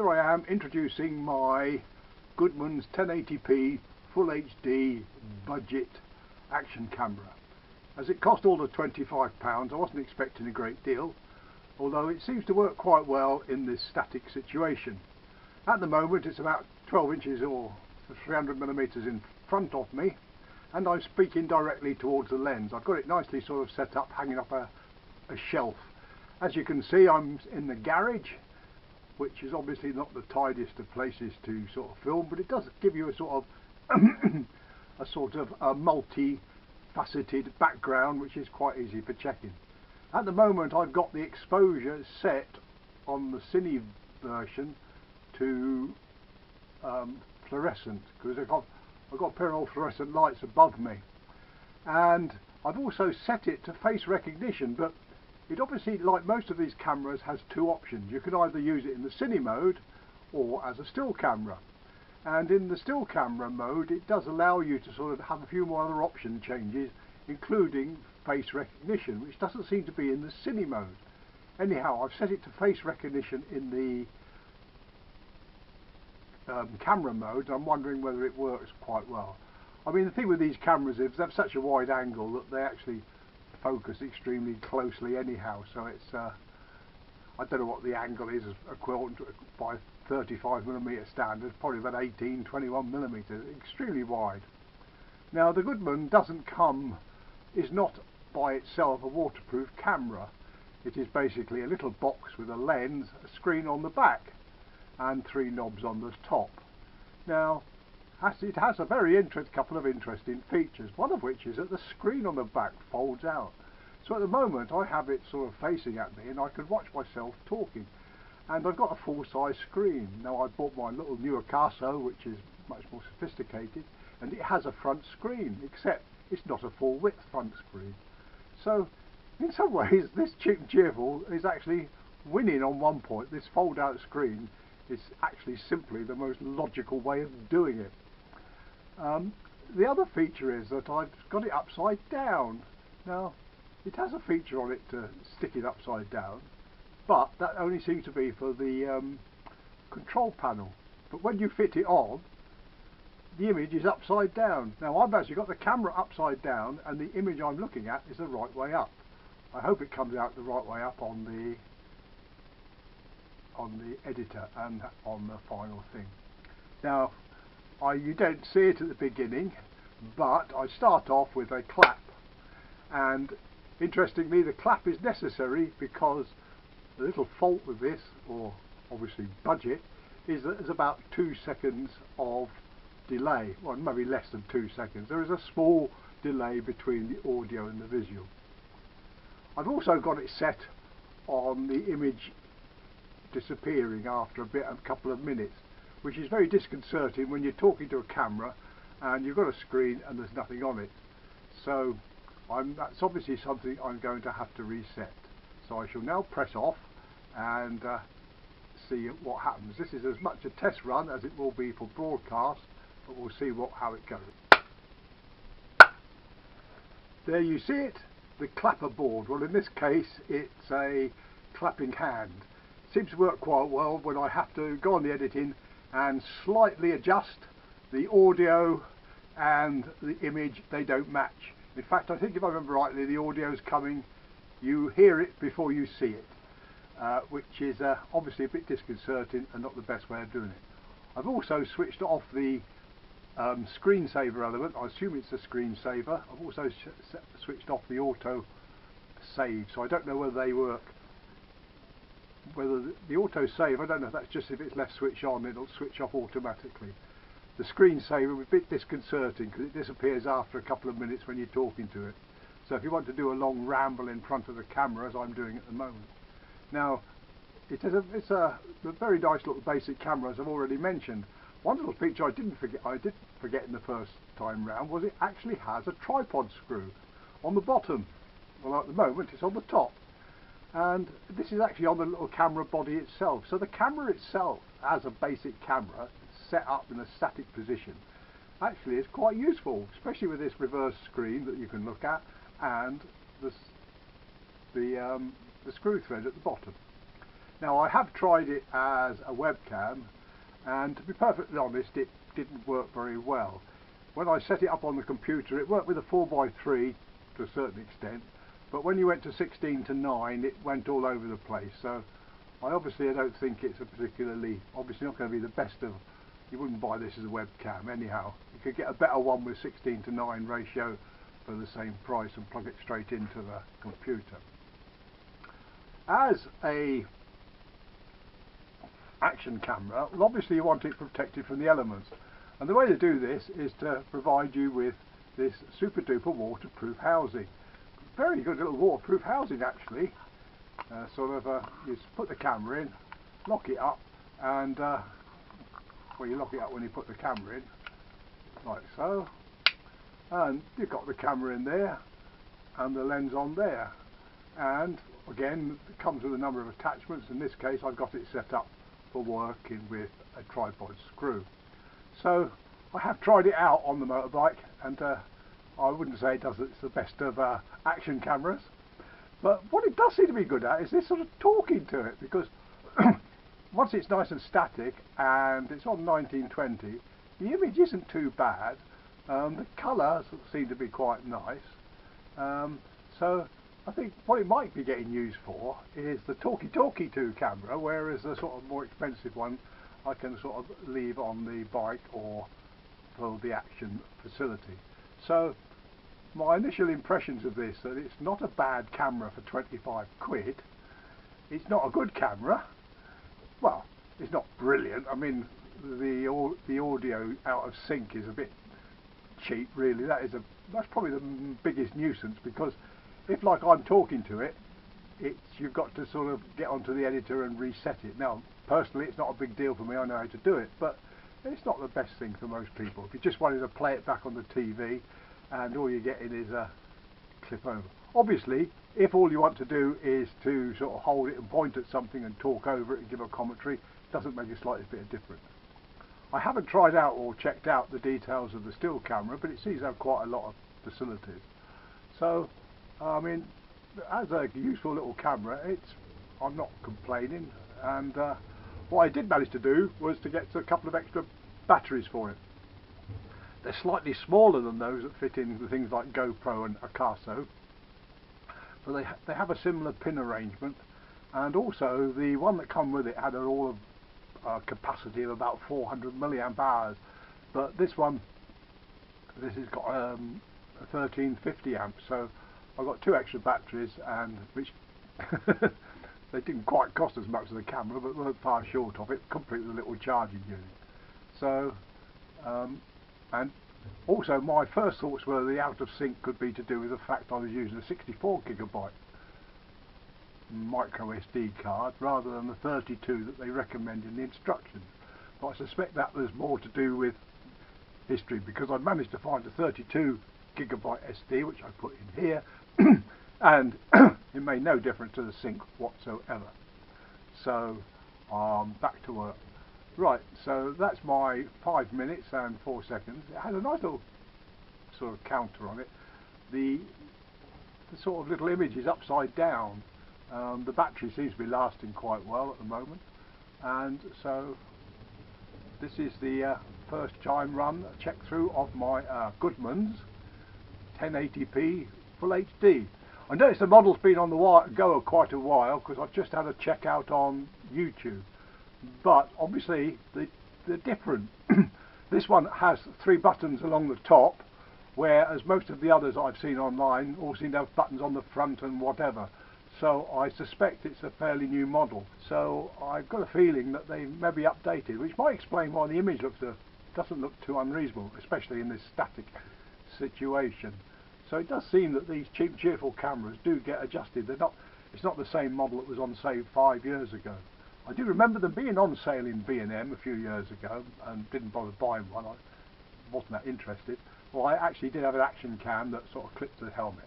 here I am introducing my Goodman's 1080p Full HD budget action camera. As it cost all of £25, I wasn't expecting a great deal, although it seems to work quite well in this static situation. At the moment it's about 12 inches or 300mm in front of me, and I'm speaking directly towards the lens. I've got it nicely sort of set up, hanging up a shelf. As you can see, I'm in the garage, which is obviously not the tidiest of places to sort of film, but it does give you a sort of a multi-faceted background, which is quite easy for checking. At the moment I've got the exposure set on the cine version to fluorescent, because I've got a pair of fluorescent lights above me, and I've also set it to face recognition, but it obviously, like most of these cameras, has two options. You can either use it in the cine mode or as a still camera, and in the still camera mode it does allow you to sort of have a few more other option changes, including face recognition, which doesn't seem to be in the cine mode. Anyhow, I've set it to face recognition in the camera mode. I'm wondering whether it works quite well. I mean, the thing with these cameras is they have such a wide angle that they actually focus extremely closely anyhow, so it's I don't know what the angle is equivalent to by 35mm standards, probably about 18-21mm, extremely wide. Now the Goodman is not by itself a waterproof camera. It is basically a little box with a lens, a screen on the back and three knobs on the top. Now it has a couple of interesting features, one of which is that the screen on the back folds out. So at the moment I have it sort of facing at me and I can watch myself talking, and I've got a full-size screen. Now I bought my little newer Casso, which is much more sophisticated, and it has a front screen, except it's not a full-width front screen. So in some ways this Cheap and Cheerful is actually winning on one point. This fold-out screen is actually simply the most logical way of doing it. The other feature is that I've got it upside down. Now it has a feature on it to stick it upside down, but that only seems to be for the control panel. But when you fit it on, the image is upside down. Now I've actually got the camera upside down and the image I'm looking at is the right way up. I hope it comes out the right way up on the editor and on the final thing. Now you don't see it at the beginning, but I start off with a clap, and interestingly the clap is necessary because the little fault with this, or obviously budget, is that there's about 2 seconds of delay, well maybe less than 2 seconds. There is a small delay between the audio and the visual. I've also got it set on the image disappearing after a couple of minutes, which is very disconcerting when you're talking to a camera and you've got a screen and there's nothing on it. So that's obviously something I'm going to have to reset. So I shall now press off and see what happens. This is as much a test run as it will be for broadcast, but we'll see how it goes. There you see it, the clapper board. Well, in this case it's a clapping hand. Seems to work quite well when I have to go on the editing and slightly adjust the audio and the image. They don't match. In fact, I think if I remember rightly, the audio is coming, you hear it before you see it, which is obviously a bit disconcerting and not the best way of doing it. I've also switched off the screensaver element. I assume it's a screensaver. I've also switched off the auto save, so I don't know whether they work. Whether the auto save, I don't know if that's just if it's left switch on, it'll switch off automatically. The screensaver is a bit disconcerting because it disappears after a couple of minutes when you're talking to it. So if you want to do a long ramble in front of the camera, as I'm doing at the moment. Now it's a very nice little basic camera, as I've already mentioned. One little feature I did forget in the first time round was it actually has a tripod screw on the bottom. Well, at the moment it's on the top. And this is actually on the little camera body itself. So the camera itself, as a basic camera set up in a static position, actually is quite useful, especially with this reverse screen that you can look at and the screw thread at the bottom. Now I have tried it as a webcam, and to be perfectly honest, it didn't work very well. When I set it up on the computer, it worked with a 4x3 to a certain extent, but when you went to 16:9 it went all over the place. So I don't think it's a particularly, obviously not going to be the best of, you wouldn't buy this as a webcam anyhow. You could get a better one with 16:9 ratio for the same price and plug it straight into the computer. As a action camera, well, obviously you want it protected from the elements, and the way to do this is to provide you with this super duper waterproof housing. Very good little waterproof housing actually. You just put the camera in, lock it up, and well, you lock it up when you put the camera in, like so, and you've got the camera in there and the lens on there, and again it comes with a number of attachments. In this case I've got it set up for working with a tripod screw. So I have tried it out on the motorbike, and I wouldn't say it's the best of action cameras, but what it does seem to be good at is this sort of talking to it, because once it's nice and static and it's on 1920, the image isn't too bad. The colours seem to be quite nice. So I think what it might be getting used for is the talkie to camera, whereas the sort of more expensive one I can sort of leave on the bike or for the action facility. So my initial impressions of this, that it's not a bad camera for 25 quid. It's not a good camera. Well, it's not brilliant. I mean, the audio out of sync is a bit cheap, really. That's probably the biggest nuisance, because if, like, I'm talking to it, you've got to sort of get onto the editor and reset it. Now, personally, it's not a big deal for me. I know how to do it, but it's not the best thing for most people. If you just wanted to play it back on the TV, and all you're getting is a clip over. Obviously, if all you want to do is to sort of hold it and point at something and talk over it and give a commentary, it doesn't make a slightest bit of difference. I haven't tried out or checked out the details of the still camera, but it seems to have quite a lot of facilities. So, I mean, as a useful little camera, I'm not complaining. And what I did manage to do was to get a couple of extra batteries for it. They're slightly smaller than those that fit in the things like GoPro and Acaso, but they have a similar pin arrangement, and also the one that come with it had a capacity of about 400 milliamp hours, but this has got a 1350 amps, so I've got two extra batteries, and which they didn't quite cost as much as the camera, but weren't far short of it, complete with a little charging unit. So and also my first thoughts were the out of sync could be to do with the fact I was using a 64GB micro SD card rather than the 32 that they recommend in the instructions. But I suspect that was more to do with history, because I managed to find a 32GB SD which I put in here and it made no difference to the sync whatsoever. So back to work. Right, so that's my 5 minutes and 4 seconds. It had a nice little sort of counter on it. The sort of little image is upside down. The battery seems to be lasting quite well at the moment, and so this is the first time run check through of my Goodman's 1080p Full HD. I noticed the model's been on the go quite a while, because I've just had a check out on YouTube. But obviously they're different. This one has 3 buttons along the top, whereas most of the others I've seen online all seem to have buttons on the front and whatever. So I suspect it's a fairly new model. So I've got a feeling that they may be updated, which might explain why the image doesn't look too unreasonable, especially in this static situation. So it does seem that these cheap, cheerful cameras do get adjusted. It's not the same model that was on sale 5 years ago. I do remember them being on sale in B&M a few years ago, and didn't bother buying one. I wasn't that interested. Well, I actually did have an action cam that sort of clipped the helmet,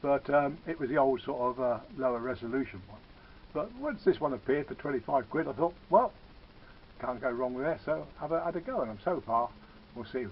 but it was the old sort of lower resolution one. But once this one appeared for 25 quid, I thought, well, can't go wrong with this, so have a go, and so far, we'll see.